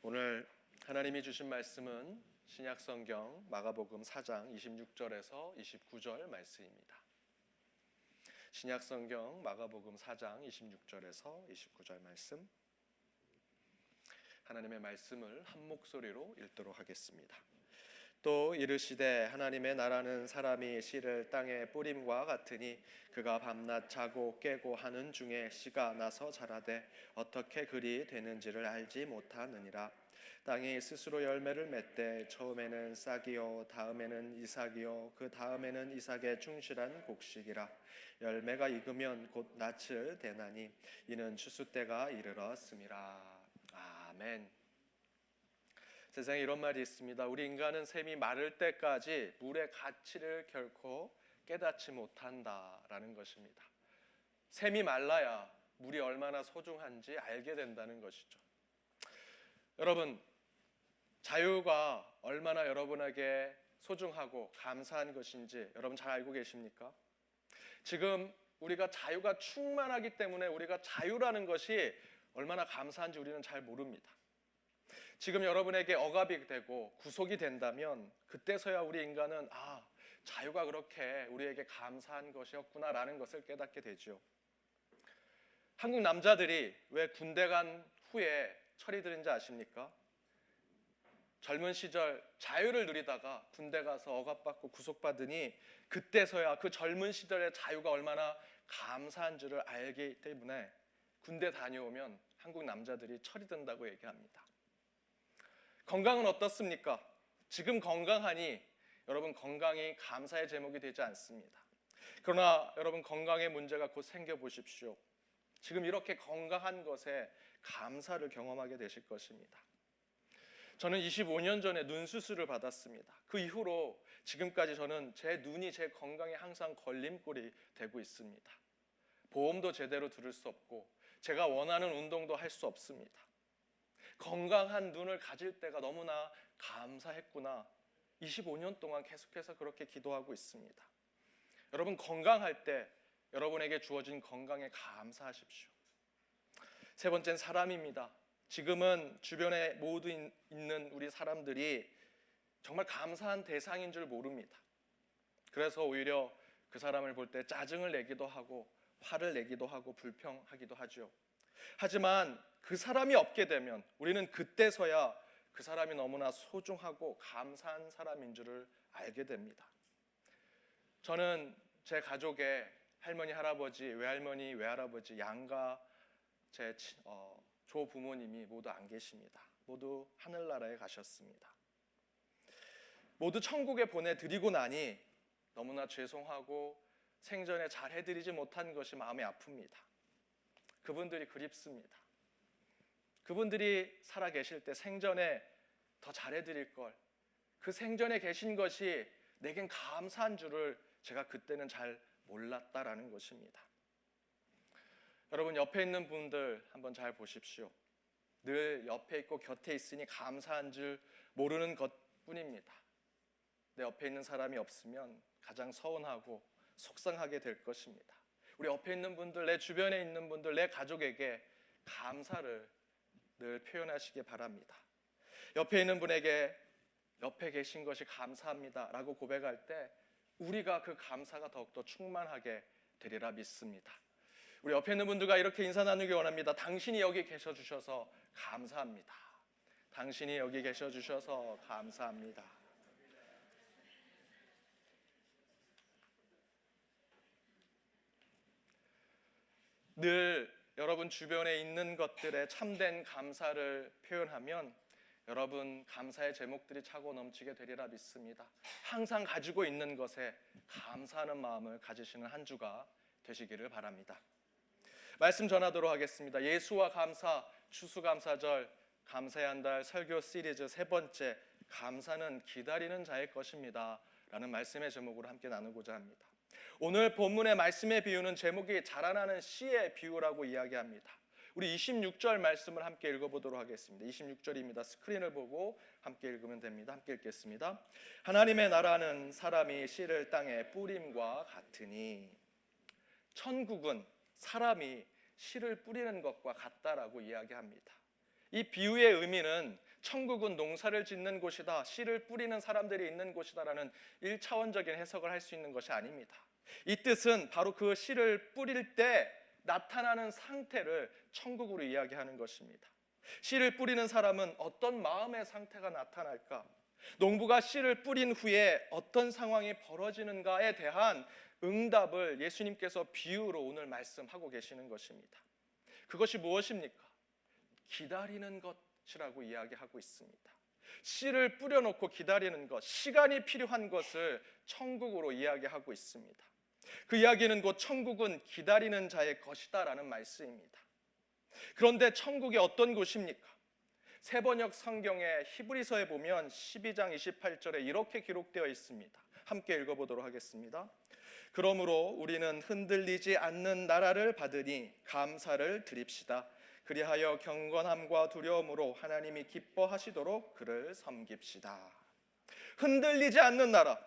오늘 하나님이 주신 말씀은 신약성경 마가복음 4장 26절에서 29절 말씀입니다. 신약성경 마가복음 4장 26절에서 29절 말씀, 하나님의 말씀을 한 목소리로 읽도록 하겠습니다. 또 이르시되 하나님의 나라는 사람이 씨를 땅에 뿌림과 같으니 그가 밤낮 자고 깨고 하는 중에 씨가 나서 자라되 어떻게 그리 되는지를 알지 못하느니라. 땅이 스스로 열매를 맺되 처음에는 싹이요 다음에는 이삭이요 그 다음에는 이삭의 충실한 곡식이라. 열매가 익으면 곧 낯을 대나니 이는 추수 때가 이르렀음이라. 아멘. 세상에 이런 말이 있습니다. 우리 인간은 샘이 마를 때까지 물의 가치를 결코 깨닫지 못한다라는 것입니다. 샘이 말라야 물이 얼마나 소중한지 알게 된다는 것이죠. 여러분, 자유가 얼마나 여러분에게 소중하고 감사한 것인지 여러분 잘 알고 계십니까? 지금 우리가 자유가 충만하기 때문에 우리가 자유라는 것이 얼마나 감사한지 우리는 잘 모릅니다. 지금 여러분에게 억압이 되고 구속이 된다면 그때서야 우리 인간은 자유가 그렇게 우리에게 감사한 것이었구나라는 것을 깨닫게 되죠. 한국 남자들이 왜 군대 간 후에 철이 드는지 아십니까? 젊은 시절 자유를 누리다가 군대 가서 억압받고 구속받으니 그때서야 그 젊은 시절의 자유가 얼마나 감사한 줄을 알기 때문에 군대 다녀오면 한국 남자들이 철이 든다고 얘기합니다. 건강은 어떻습니까? 지금 건강하니 여러분 건강이 감사의 제목이 되지 않습니다. 그러나 여러분 건강의 문제가 곧 생겨보십시오. 지금 이렇게 건강한 것에 감사를 경험하게 되실 것입니다. 저는 25년 전에 눈 수술을 받았습니다. 그 이후로 지금까지 저는 제 눈이 제 건강에 항상 걸림돌이 되고 있습니다. 보험도 제대로 들을 수 없고 제가 원하는 운동도 할 수 없습니다. 건강한 눈을 가질 때가 너무나 감사했구나. 25년 동안 계속해서 그렇게 기도하고 있습니다. 여러분 건강할 때 여러분에게 주어진 건강에 감사하십시오. 세 번째는 사람입니다. 지금은 주변에 모두 있는 우리 사람들이 정말 감사한 대상인 줄 모릅니다. 그래서 오히려 그 사람을 볼 때 짜증을 내기도 하고 화를 내기도 하고 불평하기도 하죠. 하지만 그 사람이 없게 되면 우리는 그때서야 그 사람이 너무나 소중하고 감사한 사람인 줄을 알게 됩니다. 저는 제 가족에 할머니, 할아버지, 외할머니, 외할아버지, 양가 제 조부모님이 모두 안 계십니다. 모두 하늘나라에 가셨습니다. 모두 천국에 보내드리고 나니 너무나 죄송하고 생전에 잘 해드리지 못한 것이 마음이 아픕니다. 그분들이 그립습니다. 그분들이 살아계실 때 생전에 더 잘해드릴 걸, 그 생전에 계신 것이 내겐 감사한 줄을 제가 그때는 잘 몰랐다라는 것입니다. 여러분 옆에 있는 분들 한번 잘 보십시오. 늘 옆에 있고 곁에 있으니 감사한 줄 모르는 것뿐입니다. 내 옆에 있는 사람이 없으면 가장 서운하고 속상하게 될 것입니다. 우리 옆에 있는 분들, 내 주변에 있는 분들, 내 가족에게 감사를 늘 표현하시기 바랍니다. 옆에 있는 분에게 옆에 계신 것이 감사합니다 라고 고백할 때 우리가 그 감사가 더욱더 충만하게 되리라 믿습니다. 우리 옆에 있는 분들과 이렇게 인사 나누기 원합니다. 당신이 여기 계셔 주셔서 감사합니다. 당신이 여기 계셔 주셔서 감사합니다. 늘 여러분 주변에 있는 것들에 참된 감사를 표현하면 여러분 감사의 제목들이 차고 넘치게 되리라 믿습니다. 항상 가지고 있는 것에 감사하는 마음을 가지시는 한 주가 되시기를 바랍니다. 말씀 전하도록 하겠습니다. 예수와 감사, 추수감사절, 감사의 한 달 설교 시리즈 세 번째, 감사는 기다리는 자의 것입니다 라는 말씀의 제목으로 함께 나누고자 합니다. 오늘 본문의 말씀의 비유는 제목이 자라나는 씨의 비유라고 이야기합니다. 우리 26절 말씀을 함께 읽어보도록 하겠습니다. 26절입니다. 스크린을 보고 함께 읽으면 됩니다. 함께 읽겠습니다. 하나님의 나라는 사람이 씨를 땅에 뿌림과 같으니, 천국은 사람이 씨를 뿌리는 것과 같다라고 이야기합니다. 이 비유의 의미는 천국은 농사를 짓는 곳이다, 씨를 뿌리는 사람들이 있는 곳이다라는 1차원적인 해석을 할 수 있는 것이 아닙니다. 이 뜻은 바로 그 씨를 뿌릴 때 나타나는 상태를 천국으로 이야기하는 것입니다. 씨를 뿌리는 사람은 어떤 마음의 상태가 나타날까? 농부가 씨를 뿌린 후에 어떤 상황이 벌어지는가에 대한 응답을 예수님께서 비유로 오늘 말씀하고 계시는 것입니다. 그것이 무엇입니까? 기다리는 것이라고 이야기하고 있습니다. 씨를 뿌려놓고 기다리는 것, 시간이 필요한 것을 천국으로 이야기하고 있습니다. 그 이야기는 곧 천국은 기다리는 자의 것이다라는 말씀입니다. 그런데 천국이 어떤 곳입니까? 세번역 성경의 히브리서에 보면 12장 28절에 이렇게 기록되어 있습니다. 함께 읽어보도록 하겠습니다. 그러므로 우리는 흔들리지 않는 나라를 받으니 감사를 드립시다. 그리하여 경건함과 두려움으로 하나님이 기뻐하시도록 그를 섬깁시다. 흔들리지 않는 나라,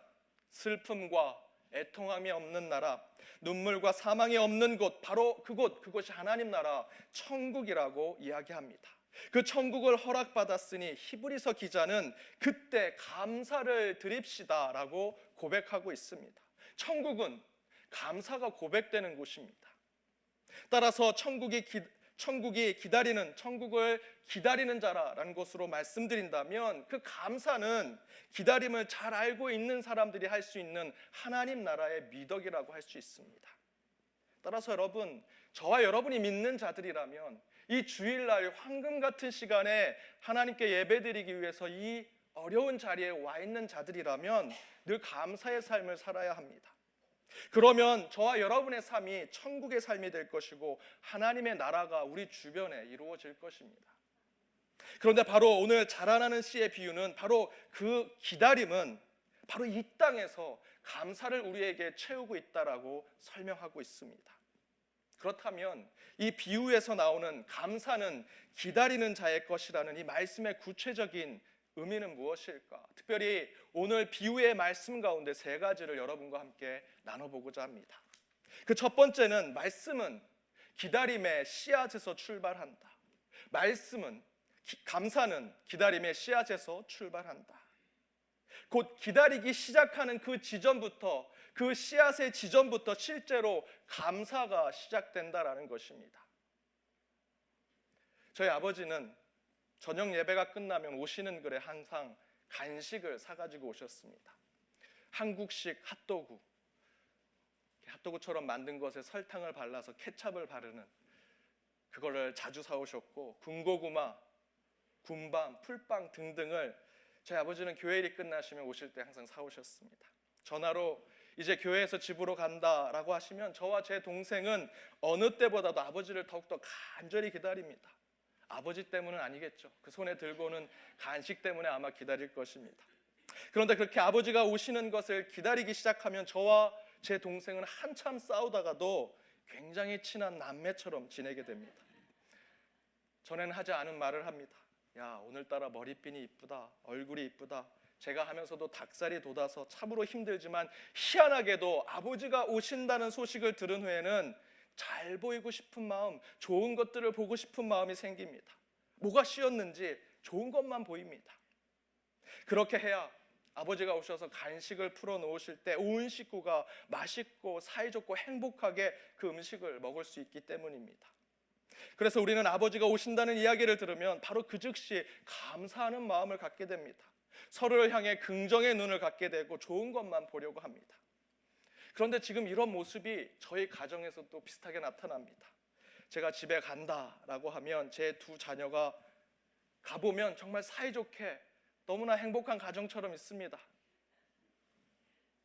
슬픔과 애통함이 없는 나라, 눈물과 사망이 없는 곳, 바로 그것이 하나님 나라 천국이라고 이야기합니다. 그 천국을 허락받았으니 히브리서 기자는 그때 감사를 드립시다라고 고백하고 있습니다. 천국은 감사가 고백되는 곳입니다. 따라서 천국을 기다리는 자라는 것으로 말씀드린다면 그 감사는 기다림을 잘 알고 있는 사람들이 할 수 있는 하나님 나라의 미덕이라고 할 수 있습니다. 따라서 여러분, 저와 여러분이 믿는 자들이라면 이 주일날 황금 같은 시간에 하나님께 예배드리기 위해서 이 어려운 자리에 와 있는 자들이라면 늘 감사의 삶을 살아야 합니다. 그러면 저와 여러분의 삶이 천국의 삶이 될 것이고 하나님의 나라가 우리 주변에 이루어질 것입니다. 그런데 바로 오늘 자라나는 씨의 비유는 바로 그 기다림은 바로 이 땅에서 감사를 우리에게 채우고 있다라고 설명하고 있습니다. 그렇다면 이 비유에서 나오는 감사는 기다리는 자의 것이라는 이 말씀의 구체적인 의미는 무엇일까? 특별히 오늘 비유의 말씀 가운데 세 가지를 여러분과 함께 나눠보고자 합니다. 그 첫 번째는 말씀은 기다림의 씨앗에서 출발한다. 감사는 기다림의 씨앗에서 출발한다. 곧 기다리기 시작하는 그 지점부터, 그 씨앗의 지점부터 실제로 감사가 시작된다라는 것입니다. 저희 아버지는 저녁 예배가 끝나면 오시는 길에 항상 간식을 사가지고 오셨습니다. 한국식 핫도그처럼 만든 것에 설탕을 발라서 케찹을 바르는 그거를 자주 사오셨고, 군고구마, 군밤, 풀빵 등등을 저희 아버지는 교회일이 끝나시면 오실 때 항상 사오셨습니다. 전화로 이제 교회에서 집으로 간다라고 하시면 저와 제 동생은 어느 때보다도 아버지를 더욱더 간절히 기다립니다. 아버지 때문은 아니겠죠. 그 손에 들고는 간식 때문에 아마 기다릴 것입니다. 그런데 그렇게 아버지가 오시는 것을 기다리기 시작하면 저와 제 동생은 한참 싸우다가도 굉장히 친한 남매처럼 지내게 됩니다. 전에는 하지 않은 말을 합니다. 야, 오늘따라 머리핀이 이쁘다, 얼굴이 이쁘다. 제가 하면서도 닭살이 돋아서 참으로 힘들지만 희한하게도 아버지가 오신다는 소식을 들은 후에는 잘 보이고 싶은 마음, 좋은 것들을 보고 싶은 마음이 생깁니다. 뭐가 씌었는지 좋은 것만 보입니다. 그렇게 해야 아버지가 오셔서 간식을 풀어 놓으실 때 온 식구가 맛있고 사이좋고 행복하게 그 음식을 먹을 수 있기 때문입니다. 그래서 우리는 아버지가 오신다는 이야기를 들으면 바로 그 즉시 감사하는 마음을 갖게 됩니다. 서로를 향해 긍정의 눈을 갖게 되고 좋은 것만 보려고 합니다. 그런데 지금 이런 모습이 저희 가정에서도 비슷하게 나타납니다. 제가 집에 간다라고 하면 제 두 자녀가 가보면 정말 사이좋게 너무나 행복한 가정처럼 있습니다.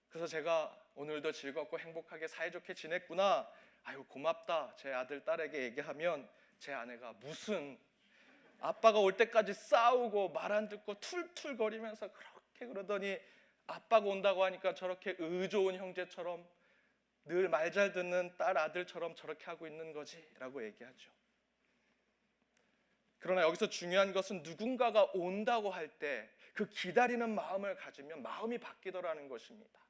그래서 제가 오늘도 즐겁고 행복하게 사이좋게 지냈구나, 아유 고맙다 제 아들 딸에게 얘기하면 제 아내가 무슨 아빠가 올 때까지 싸우고 말 안 듣고 툴툴거리면서 그렇게 그러더니 아빠가 온다고 하니까 저렇게 의좋은 형제처럼 늘 말 잘 듣는 딸 아들처럼 저렇게 하고 있는 거지 라고 얘기하죠. 그러나 여기서 중요한 것은 누군가가 온다고 할 때 그 기다리는 마음을 가지면 마음이 바뀌더라는 것입니다.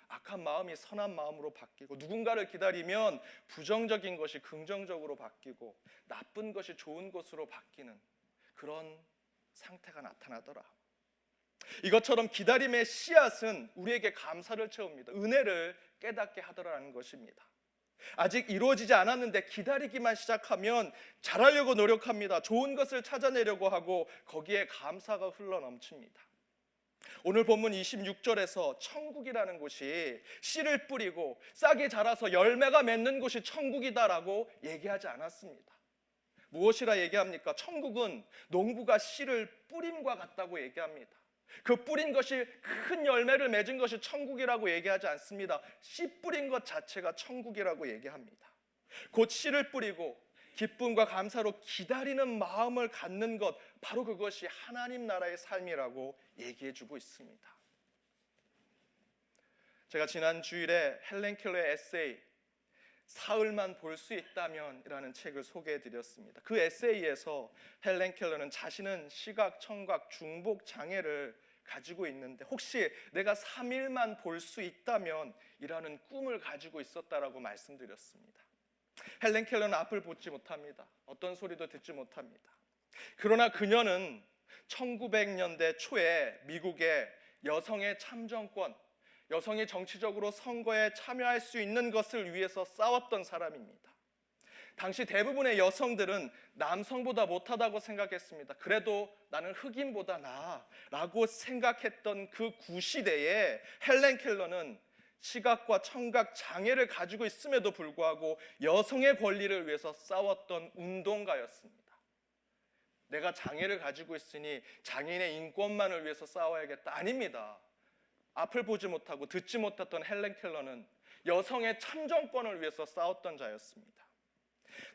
악한 마음이 선한 마음으로 바뀌고, 누군가를 기다리면 부정적인 것이 긍정적으로 바뀌고 나쁜 것이 좋은 것으로 바뀌는 그런 상태가 나타나더라. 이것처럼 기다림의 씨앗은 우리에게 감사를 채웁니다. 은혜를 깨닫게 하더라는 것입니다. 아직 이루어지지 않았는데 기다리기만 시작하면 잘하려고 노력합니다. 좋은 것을 찾아내려고 하고 거기에 감사가 흘러넘칩니다. 오늘 본문 26절에서 천국이라는 곳이 씨를 뿌리고 싹이 자라서 열매가 맺는 곳이 천국이다라고 얘기하지 않았습니다. 무엇이라 얘기합니까? 천국은 농부가 씨를 뿌림과 같다고 얘기합니다. 그 뿌린 것이 큰 열매를 맺은 것이 천국이라고 얘기하지 않습니다. 씨 뿌린 것 자체가 천국이라고 얘기합니다. 곧 씨를 뿌리고 기쁨과 감사로 기다리는 마음을 갖는 것, 바로 그것이 하나님 나라의 삶이라고 얘기해주고 있습니다. 제가 지난 주일에 헬렌 켈러의 에세이 사흘만 볼 수 있다면 이라는 책을 소개해드렸습니다. 그 에세이에서 헬렌 켈러는 자신은 시각, 청각, 중복 장애를 가지고 있는데 혹시 내가 3일만 볼 수 있다면 이라는 꿈을 가지고 있었다라고 말씀드렸습니다. 헬렌 켈러는 앞을 보지 못합니다. 어떤 소리도 듣지 못합니다. 그러나 그녀는 1900년대 초에 미국의 여성의 참정권, 여성이 정치적으로 선거에 참여할 수 있는 것을 위해서 싸웠던 사람입니다. 당시 대부분의 여성들은 남성보다 못하다고 생각했습니다. 그래도 나는 흑인보다 나아라고 생각했던 그 구시대에 헬렌 켈러는 시각과 청각 장애를 가지고 있음에도 불구하고 여성의 권리를 위해서 싸웠던 운동가였습니다. 내가 장애를 가지고 있으니 장애인의 인권만을 위해서 싸워야겠다. 아닙니다. 앞을 보지 못하고 듣지 못했던 헬렌 켈러는 여성의 참정권을 위해서 싸웠던 자였습니다.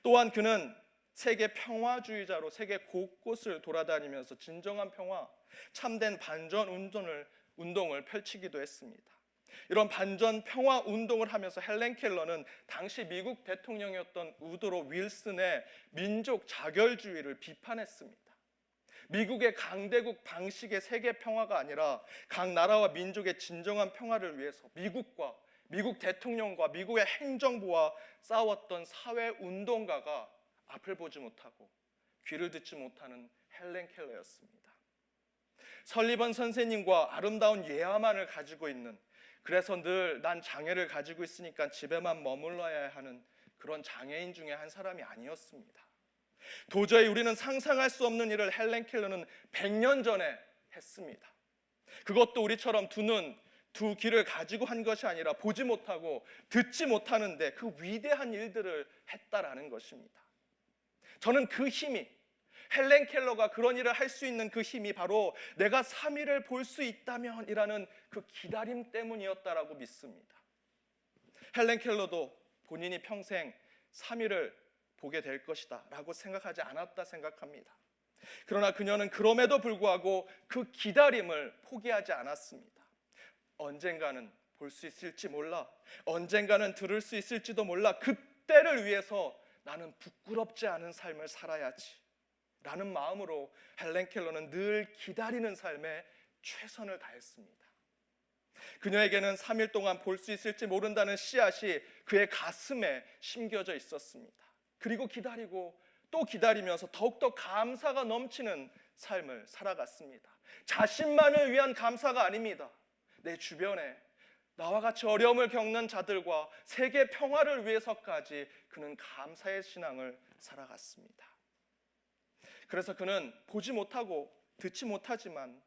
또한 그는 세계 평화주의자로 세계 곳곳을 돌아다니면서 진정한 평화, 참된 반전 운동을 펼치기도 했습니다. 이런 반전 평화 운동을 하면서 헬렌 켈러는 당시 미국 대통령이었던 우드로 윌슨의 민족 자결주의를 비판했습니다. 미국의 강대국 방식의 세계 평화가 아니라 각 나라와 민족의 진정한 평화를 위해서 미국과 미국 대통령과 미국의 행정부와 싸웠던 사회운동가가 앞을 보지 못하고 귀를 듣지 못하는 헬렌 켈러였습니다. 설리번 선생님과 아름다운 예화만을 가지고 있는, 그래서 늘 난 장애를 가지고 있으니까 집에만 머물러야 하는 그런 장애인 중에 한 사람이 아니었습니다. 도저히 우리는 상상할 수 없는 일을 헬렌 켈러는 100년 전에 했습니다. 그것도 우리처럼 두 눈, 두 귀를 가지고 한 것이 아니라 보지 못하고 듣지 못하는데 그 위대한 일들을 했다라는 것입니다. 저는 그 힘이, 헬렌 켈러가 그런 일을 할 수 있는 그 힘이 바로 내가 3일을 볼 수 있다면 이라는 그 기다림 때문이었다라고 믿습니다. 헬렌 켈러도 본인이 평생 3일을 보게 될 것이다 라고 생각하지 않았다 생각합니다. 그러나 그녀는 그럼에도 불구하고 그 기다림을 포기하지 않았습니다. 언젠가는 볼 수 있을지 몰라, 언젠가는 들을 수 있을지도 몰라, 그때를 위해서 나는 부끄럽지 않은 삶을 살아야지 라는 마음으로 헬렌 켈러는 늘 기다리는 삶에 최선을 다했습니다. 그녀에게는 3일 동안 볼 수 있을지 모른다는 씨앗이 그의 가슴에 심겨져 있었습니다. 그리고 기다리고 또 기다리면서 더욱더 감사가 넘치는 삶을 살아갔습니다. 자신만을 위한 감사가 아닙니다. 내 주변에 나와 같이 어려움을 겪는 자들과 세계 평화를 위해서까지 그는 감사의 신앙을 살아갔습니다. 그래서 그는 보지 못하고 듣지 못하지만,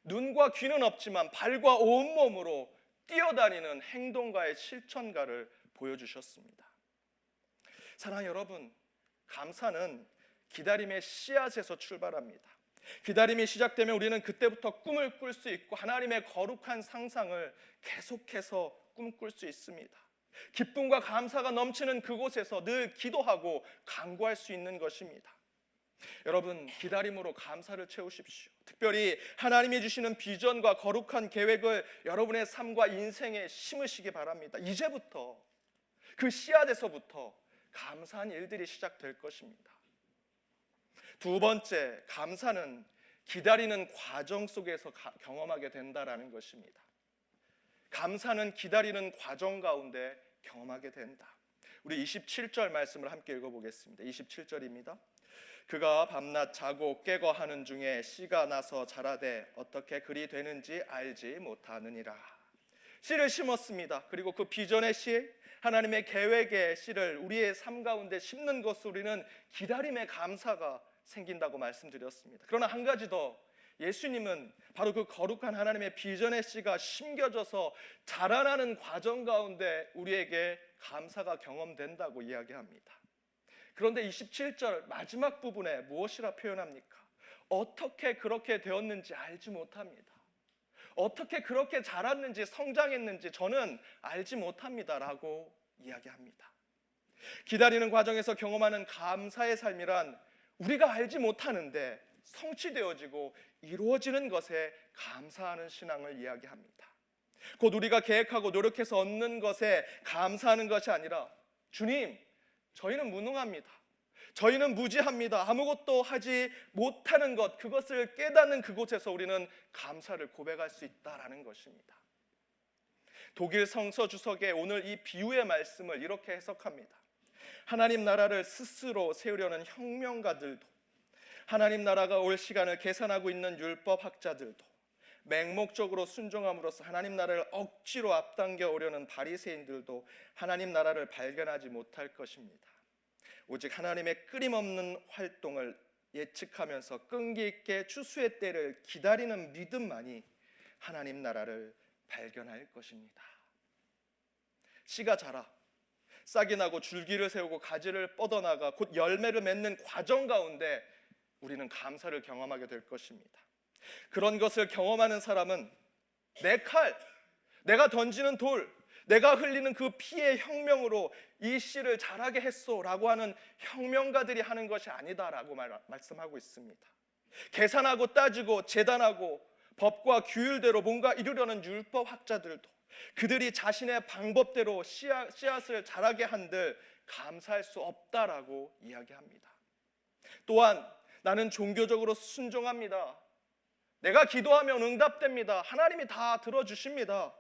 눈과 귀는 없지만 발과 온몸으로 뛰어다니는 행동가의 실천가를 보여주셨습니다. 사랑하는 여러분, 감사는 기다림의 씨앗에서 출발합니다. 기다림이 시작되면 우리는 그때부터 꿈을 꿀 수 있고 하나님의 거룩한 상상을 계속해서 꿈꿀 수 있습니다. 기쁨과 감사가 넘치는 그곳에서 늘 기도하고 간구할 수 있는 것입니다. 여러분, 기다림으로 감사를 채우십시오. 특별히 하나님이 주시는 비전과 거룩한 계획을 여러분의 삶과 인생에 심으시기 바랍니다. 이제부터 그 씨앗에서부터 감사한 일들이 시작될 것입니다. 두 번째, 감사는 기다리는 과정 속에서 경험하게 된다라는 것입니다. 감사는 기다리는 과정 가운데 경험하게 된다. 우리 27절 말씀을 함께 읽어보겠습니다. 27절입니다. 그가 밤낮 자고 깨고 하는 중에 씨가 나서 자라되 어떻게 그리 되는지 알지 못하느니라. 씨를 심었습니다. 그리고 그 비전의 씨, 하나님의 계획의 씨를 우리의 삶 가운데 심는 것으로 우리는 기다림의 감사가 생긴다고 말씀드렸습니다. 그러나 한 가지 더, 예수님은 바로 그 거룩한 하나님의 비전의 씨가 심겨져서 자라나는 과정 가운데 우리에게 감사가 경험된다고 이야기합니다. 그런데 27절 마지막 부분에 무엇이라 표현합니까? 어떻게 그렇게 되었는지 알지 못합니다. 어떻게 그렇게 자랐는지 성장했는지 저는 알지 못합니다 라고 이야기합니다. 기다리는 과정에서 경험하는 감사의 삶이란 우리가 알지 못하는데 성취되어지고 이루어지는 것에 감사하는 신앙을 이야기합니다. 곧 우리가 계획하고 노력해서 얻는 것에 감사하는 것이 아니라 주님, 저희는 무능합니다. 저희는 무지합니다. 아무것도 하지 못하는 것, 그것을 깨닫는 그곳에서 우리는 감사를 고백할 수 있다라는 것입니다. 독일 성서 주석에 오늘 이 비유의 말씀을 이렇게 해석합니다. 하나님 나라를 스스로 세우려는 혁명가들도, 하나님 나라가 올 시간을 계산하고 있는 율법학자들도, 맹목적으로 순종함으로써 하나님 나라를 억지로 앞당겨 오려는 바리새인들도 하나님 나라를 발견하지 못할 것입니다. 오직 하나님의 끊임없는 활동을 예측하면서 끈기 있게 추수의 때를 기다리는 믿음만이 하나님 나라를 발견할 것입니다. 씨가 자라 싹이 나고 줄기를 세우고 가지를 뻗어나가 곧 열매를 맺는 과정 가운데 우리는 감사를 경험하게 될 것입니다. 그런 것을 경험하는 사람은 내 칼, 내가 던지는 돌, 내가 흘리는 그 피의 혁명으로 이 씨를 자라게 했소라고 하는 혁명가들이 하는 것이 아니다라고 말씀하고 있습니다. 계산하고 따지고 재단하고 법과 규율대로 뭔가 이루려는 율법학자들도 그들이 자신의 방법대로 씨앗을 자라게 한들 감사할 수 없다라고 이야기합니다. 또한 나는 종교적으로 순종합니다. 내가 기도하면 응답됩니다. 하나님이 다 들어주십니다.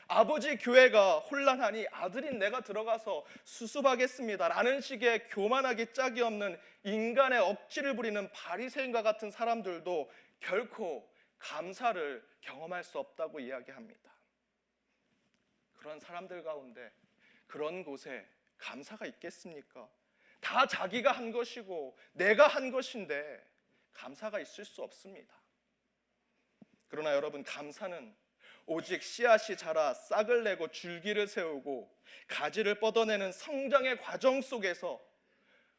아버지 교회가 혼란하니 아들인 내가 들어가서 수습하겠습니다 라는 식의 교만하기 짝이 없는 인간의 억지를 부리는 바리새인과 같은 사람들도 결코 감사를 경험할 수 없다고 이야기합니다. 그런 사람들 가운데 그런 곳에 감사가 있겠습니까? 다 자기가 한 것이고 내가 한 것인데 감사가 있을 수 없습니다. 그러나 여러분, 감사는 오직 씨앗이 자라 싹을 내고 줄기를 세우고 가지를 뻗어내는 성장의 과정 속에서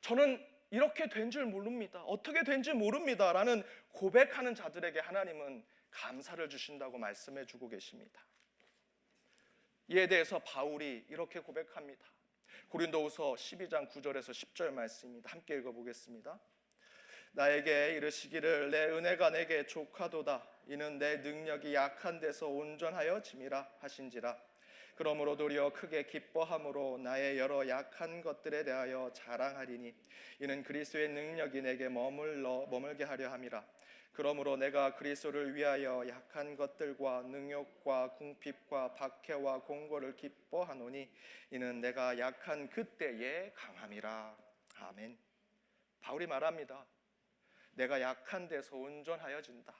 저는 이렇게 된 줄 모릅니다. 어떻게 된지 모릅니다 라는 고백하는 자들에게 하나님은 감사를 주신다고 말씀해 주고 계십니다. 이에 대해서 바울이 이렇게 고백합니다. 고린도후서 12장 9절에서 10절 말씀입니다. 함께 읽어보겠습니다. 나에게 이르시기를 내 은혜가 내게 족하도다. 이는 내 능력이 약한 데서 온전하여 짐이라 하신지라. 그러므로 도리어 크게 기뻐함으로 나의 여러 약한 것들에 대하여 자랑하리니 이는 그리스도의 능력이 내게 머물게 하려 함이라. 그러므로 내가 그리스도를 위하여 약한 것들과 능욕과 궁핍과 박해와 공고를 기뻐하노니 이는 내가 약한 그때에 강함이라. 아멘. 바울이 말합니다. 내가 약한 데서 온전하여진다.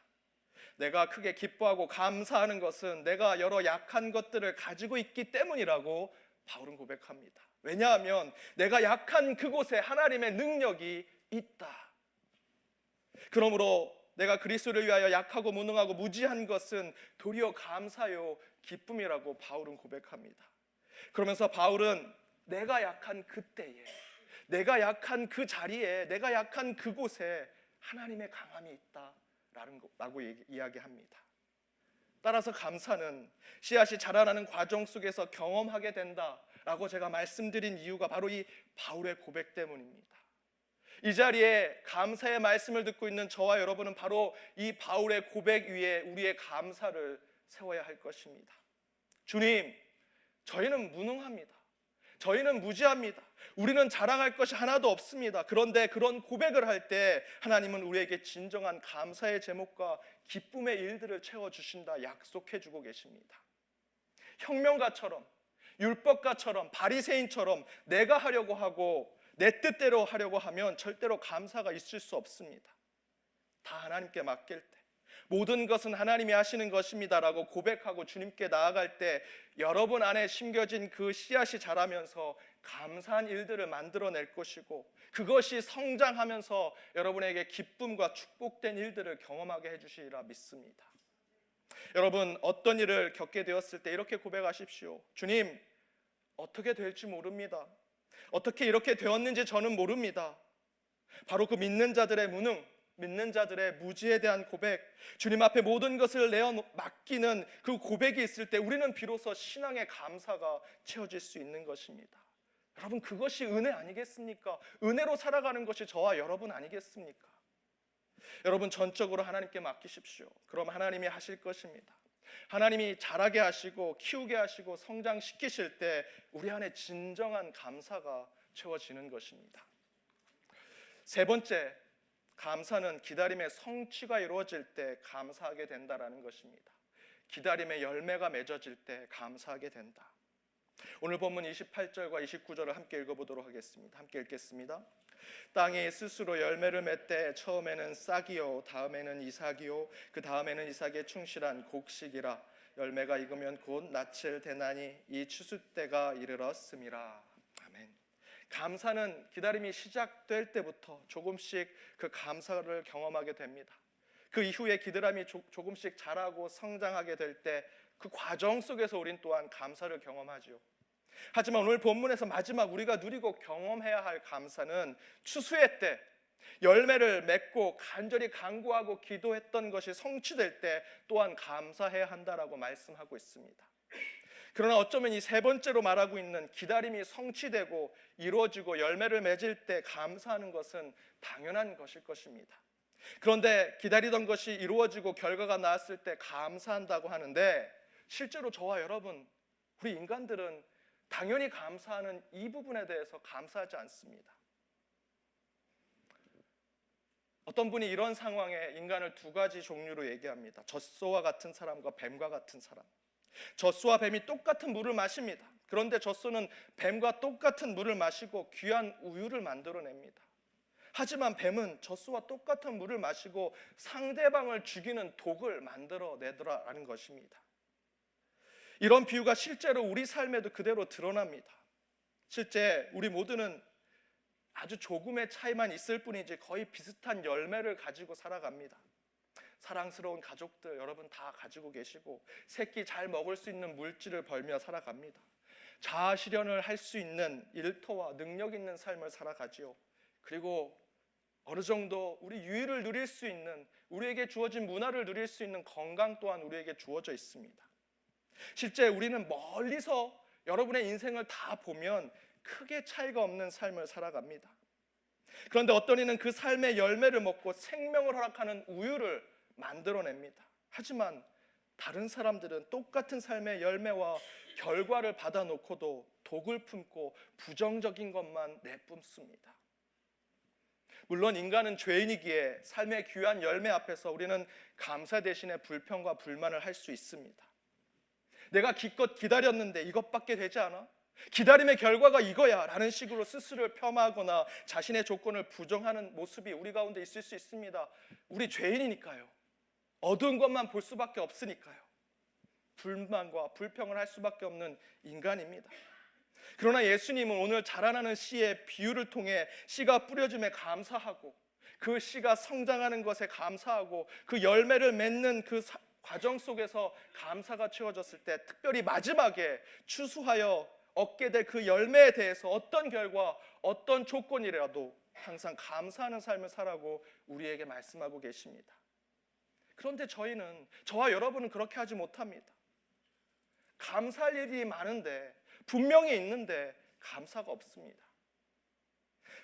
내가 크게 기뻐하고 감사하는 것은 내가 여러 약한 것들을 가지고 있기 때문이라고 바울은 고백합니다. 왜냐하면 내가 약한 그곳에 하나님의 능력이 있다. 그러므로 내가 그리스도를 위하여 약하고 무능하고 무지한 것은 도리어 감사요 기쁨이라고 바울은 고백합니다. 그러면서 바울은 내가 약한 그때에, 내가 약한 그 자리에, 내가 약한 그곳에 하나님의 강함이 있다라고 이야기합니다. 따라서 감사는 씨앗이 자라나는 과정 속에서 경험하게 된다라고 제가 말씀드린 이유가 바로 이 바울의 고백 때문입니다. 이 자리에 감사의 말씀을 듣고 있는 저와 여러분은 바로 이 바울의 고백 위에 우리의 감사를 세워야 할 것입니다. 주님, 저희는 무능합니다. 저희는 무지합니다. 우리는 자랑할 것이 하나도 없습니다. 그런데 그런 고백을 할 때 하나님은 우리에게 진정한 감사의 제목과 기쁨의 일들을 채워주신다 약속해 주고 계십니다. 혁명가처럼, 율법가처럼, 바리새인처럼 내가 하려고 하고 내 뜻대로 하려고 하면 절대로 감사가 있을 수 없습니다. 다 하나님께 맡길 때, 모든 것은 하나님이 하시는 것입니다라고 고백하고 주님께 나아갈 때 여러분 안에 심겨진 그 씨앗이 자라면서 감사한 일들을 만들어낼 것이고, 그것이 성장하면서 여러분에게 기쁨과 축복된 일들을 경험하게 해주시리라 믿습니다. 여러분, 어떤 일을 겪게 되었을 때 이렇게 고백하십시오. 주님, 어떻게 될지 모릅니다. 어떻게 이렇게 되었는지 저는 모릅니다. 바로 그 믿는 자들의 무능, 믿는 자들의 무지에 대한 고백, 주님 앞에 모든 것을 내어 맡기는 그 고백이 있을 때 우리는 비로소 신앙의 감사가 채워질 수 있는 것입니다. 여러분, 그것이 은혜 아니겠습니까? 은혜로 살아가는 것이 저와 여러분 아니겠습니까? 여러분, 전적으로 하나님께 맡기십시오. 그럼 하나님이 하실 것입니다. 하나님이 자라게 하시고 키우게 하시고 성장시키실 때 우리 안에 진정한 감사가 채워지는 것입니다. 세 번째, 감사는 기다림의 성취가 이루어질 때 감사하게 된다라는 것입니다. 기다림의 열매가 맺어질 때 감사하게 된다. 오늘 본문 28절과 29절을 함께 읽어보도록 하겠습니다. 함께 읽겠습니다. 땅이 스스로 열매를 맺되 처음에는 싹이요 다음에는 이삭이요 그 다음에는 이삭의 충실한 곡식이라. 열매가 익으면 곧 낯을 대나니 이 추수 때가 이르렀음이라. 아멘. 감사는 기다림이 시작될 때부터 조금씩 그 감사를 경험하게 됩니다. 그 이후에 기다림이 조금씩 자라고 성장하게 될 때 그 과정 속에서 우린 또한 감사를 경험하죠. 하지만 오늘 본문에서 마지막 우리가 누리고 경험해야 할 감사는 추수의 때, 열매를 맺고 간절히 간구하고 기도했던 것이 성취될 때 또한 감사해야 한다라고 말씀하고 있습니다. 그러나 어쩌면 이 세 번째로 말하고 있는 기다림이 성취되고 이루어지고 열매를 맺을 때 감사하는 것은 당연한 것일 것입니다. 그런데 기다리던 것이 이루어지고 결과가 나왔을 때 감사한다고 하는데, 실제로 저와 여러분, 우리 인간들은 당연히 감사하는 이 부분에 대해서 감사하지 않습니다. 어떤 분이 이런 상황에 인간을 두 가지 종류로 얘기합니다. 젖소와 같은 사람과 뱀과 같은 사람. 젖소와 뱀이 똑같은 물을 마십니다. 그런데 젖소는 뱀과 똑같은 물을 마시고 귀한 우유를 만들어냅니다. 하지만 뱀은 젖소와 똑같은 물을 마시고 상대방을 죽이는 독을 만들어내더라는 것입니다. 이런 비유가 실제로 우리 삶에도 그대로 드러납니다. 실제 우리 모두는 아주 조금의 차이만 있을 뿐이지 거의 비슷한 열매를 가지고 살아갑니다. 사랑스러운 가족들 여러분 다 가지고 계시고, 새끼 잘 먹을 수 있는 물질을 벌며 살아갑니다. 자아 실현을 할 수 있는 일터와 능력 있는 삶을 살아가지요. 그리고 어느 정도 우리 유의를 누릴 수 있는, 우리에게 주어진 문화를 누릴 수 있는 건강 또한 우리에게 주어져 있습니다. 실제 우리는 멀리서 여러분의 인생을 다 보면 크게 차이가 없는 삶을 살아갑니다. 그런데 어떤 이는 그 삶의 열매를 먹고 생명을 허락하는 우유를 만들어냅니다. 하지만 다른 사람들은 똑같은 삶의 열매와 결과를 받아놓고도 독을 품고 부정적인 것만 내뿜습니다. 물론 인간은 죄인이기에 삶의 귀한 열매 앞에서 우리는 감사 대신에 불평과 불만을 할 수 있습니다. 내가 기껏 기다렸는데 이것밖에 되지 않아? 기다림의 결과가 이거야 라는 식으로 스스로를 폄하하거나 자신의 조건을 부정하는 모습이 우리 가운데 있을 수 있습니다. 우리 죄인이니까요. 어두운 것만 볼 수밖에 없으니까요. 불만과 불평을 할 수밖에 없는 인간입니다. 그러나 예수님은 오늘 자라나는 씨의 비유를 통해 씨가 뿌려짐에 감사하고, 그 씨가 성장하는 것에 감사하고, 그 열매를 맺는 그 과정 속에서 감사가 채워졌을 때, 특별히 마지막에 추수하여 얻게 될 그 열매에 대해서 어떤 결과, 어떤 조건이라도 항상 감사하는 삶을 살라고 우리에게 말씀하고 계십니다. 그런데 저희는, 저와 여러분은 그렇게 하지 못합니다. 감사할 일이 많은데, 분명히 있는데 감사가 없습니다.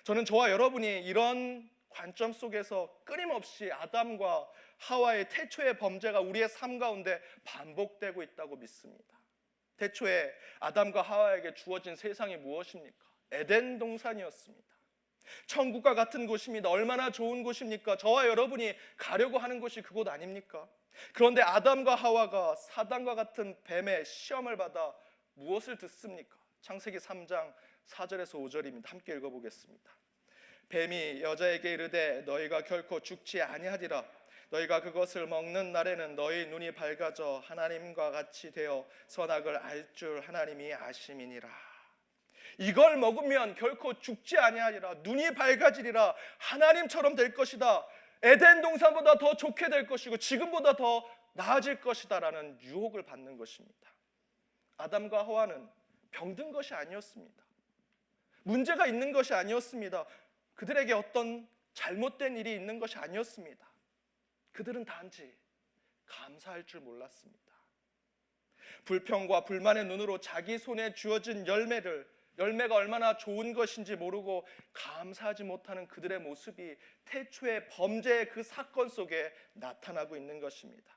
저는 저와 여러분이 이런 관점 속에서 끊임없이 아담과 하와의 태초의 범죄가 우리의 삶 가운데 반복되고 있다고 믿습니다. 태초에 아담과 하와에게 주어진 세상이 무엇입니까? 에덴 동산이었습니다. 천국과 같은 곳입니다. 얼마나 좋은 곳입니까? 저와 여러분이 가려고 하는 곳이 그곳 아닙니까? 그런데 아담과 하와가 사단과 같은 뱀의 시험을 받아 무엇을 듣습니까? 창세기 3장 4절에서 5절입니다. 함께 읽어보겠습니다. 뱀이 여자에게 이르되 너희가 결코 죽지 아니하리라. 너희가 그것을 먹는 날에는 너희 눈이 밝아져 하나님과 같이 되어 선악을 알 줄 하나님이 아심이니라. 이걸 먹으면 결코 죽지 아니하리라. 눈이 밝아지리라. 하나님처럼 될 것이다. 에덴 동산보다 더 좋게 될 것이고 지금보다 더 나아질 것이다 라는 유혹을 받는 것입니다. 아담과 하와는 병든 것이 아니었습니다. 문제가 있는 것이 아니었습니다. 그들에게 어떤 잘못된 일이 있는 것이 아니었습니다. 그들은 단지 감사할 줄 몰랐습니다. 불평과 불만의 눈으로 자기 손에 주어진 열매가 얼마나 좋은 것인지 모르고 감사하지 못하는 그들의 모습이 태초의 범죄의 그 사건 속에 나타나고 있는 것입니다.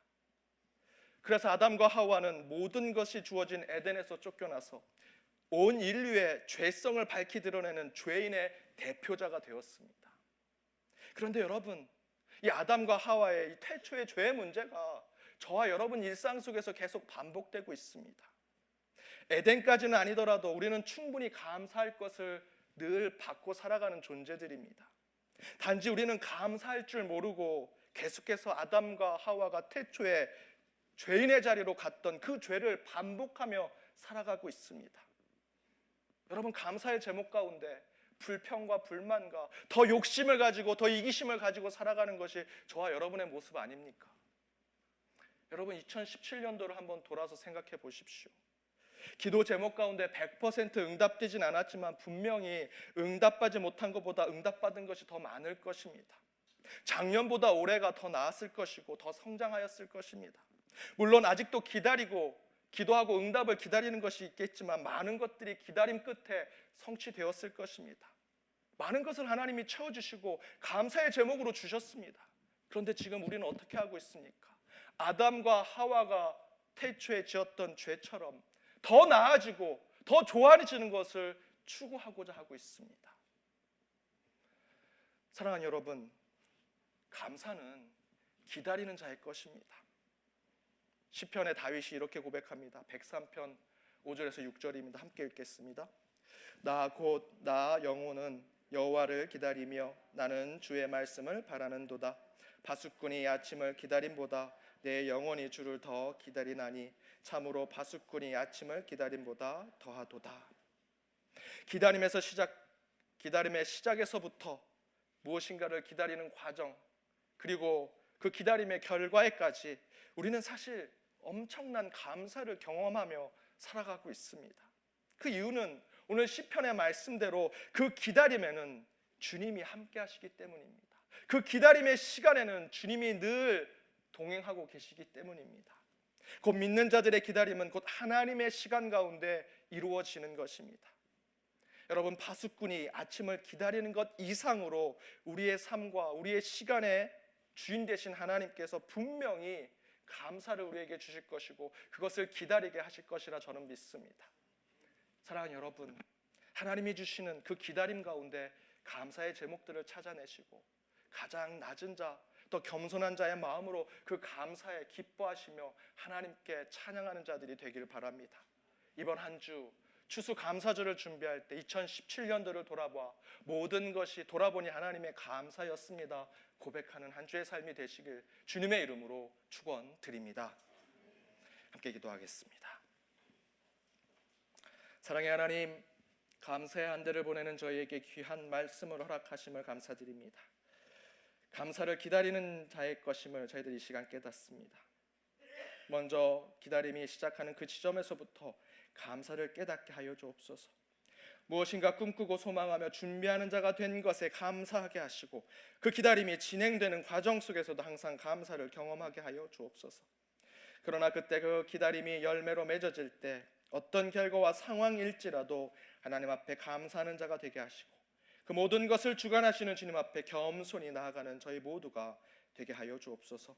그래서 아담과 하와는 모든 것이 주어진 에덴에서 쫓겨나서 온 인류의 죄성을 밝히 드러내는 죄인의 대표자가 되었습니다. 그런데 여러분, 이 아담과 하와의 이 태초의 죄의 문제가 저와 여러분 일상 속에서 계속 반복되고 있습니다. 에덴까지는 아니더라도 우리는 충분히 감사할 것을 늘 받고 살아가는 존재들입니다. 단지 우리는 감사할 줄 모르고 계속해서 아담과 하와가 태초에 죄인의 자리로 갔던 그 죄를 반복하며 살아가고 있습니다. 여러분, 감사의 제목 가운데 불평과 불만과 더 욕심을 가지고 더 이기심을 가지고 살아가는 것이 저와 여러분의 모습 아닙니까? 여러분, 2017년도를 한번 돌아서 생각해 보십시오. 기도 제목 가운데 100% 응답되진 않았지만 분명히 응답받지 못한 것보다 응답받은 것이 더 많을 것입니다. 작년보다 올해가 더 나았을 것이고 더 성장하였을 것입니다. 물론 아직도 기도하고 응답을 기다리는 것이 있겠지만 많은 것들이 기다림 끝에 성취되었을 것입니다. 많은 것을 하나님이 채워주시고 감사의 제목으로 주셨습니다. 그런데 지금 우리는 어떻게 하고 있습니까? 아담과 하와가 태초에 지었던 죄처럼 더 나아지고 더 좋아지는 것을 추구하고자 하고 있습니다. 사랑하는 여러분, 감사는 기다리는 자의 것입니다. 시편의 다윗이 이렇게 고백합니다. 103편 5절에서 6절입니다. 함께 읽겠습니다. 나 영혼은 여호와를 기다리며 나는 주의 말씀을 바라는도다. 파수꾼이 아침을 기다림보다 내 영혼이 주를 더 기다리나니 참으로 파수꾼이 아침을 기다림보다 더하도다. 기다림의 시작에서부터 무엇인가를 기다리는 과정, 그리고 그 기다림의 결과에까지 우리는 사실 엄청난 감사를 경험하며 살아가고 있습니다. 그 이유는 오늘 시편의 말씀대로 그 기다림에는 주님이 함께 하시기 때문입니다. 그 기다림의 시간에는 주님이 늘 동행하고 계시기 때문입니다. 곧 믿는 자들의 기다림은 곧 하나님의 시간 가운데 이루어지는 것입니다. 여러분, 파수꾼이 아침을 기다리는 것 이상으로 우리의 삶과 우리의 시간의 주인 되신 하나님께서 분명히 감사를 우리에게 주실 것이고 그것을 기다리게 하실 것이라 저는 믿습니다. 사랑하는 여러분, 하나님이 주시는 그 기다림 가운데 감사의 제목들을 찾아내시고 가장 낮은 자, 또 겸손한 자의 마음으로 그 감사에 기뻐하시며 하나님께 찬양하는 자들이 되길 바랍니다. 이번 한 주 추수감사절을 준비할 때 2017년도를 돌아봐 모든 것이 돌아보니 하나님의 감사였습니다 고백하는 한 주의 삶이 되시길 주님의 이름으로 축원드립니다. 함께 기도하겠습니다. 사랑의 하나님, 감사의 한 대를 보내는 저희에게 귀한 말씀을 허락하심을 감사드립니다. 감사를 기다리는 자의 것임을 저희들이 이 시간 깨닫습니다. 먼저 기다림이 시작하는 그 지점에서부터 감사를 깨닫게 하여 주옵소서. 무엇인가 꿈꾸고 소망하며 준비하는 자가 된 것에 감사하게 하시고 그 기다림이 진행되는 과정 속에서도 항상 감사를 경험하게 하여 주옵소서. 그러나 그때 그 기다림이 열매로 맺어질 때 어떤 결과와 상황일지라도 하나님 앞에 감사하는 자가 되게 하시고 그 모든 것을 주관하시는 주님 앞에 겸손히 나아가는 저희 모두가 되게 하여 주옵소서.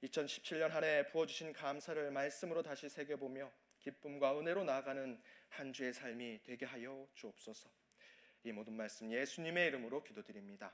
2017년 한 해 부어주신 감사를 말씀으로 다시 새겨보며 기쁨과 은혜로 나아가는 한 주의 삶이 되게 하여 주옵소서. 이 모든 말씀 예수님의 이름으로 기도드립니다.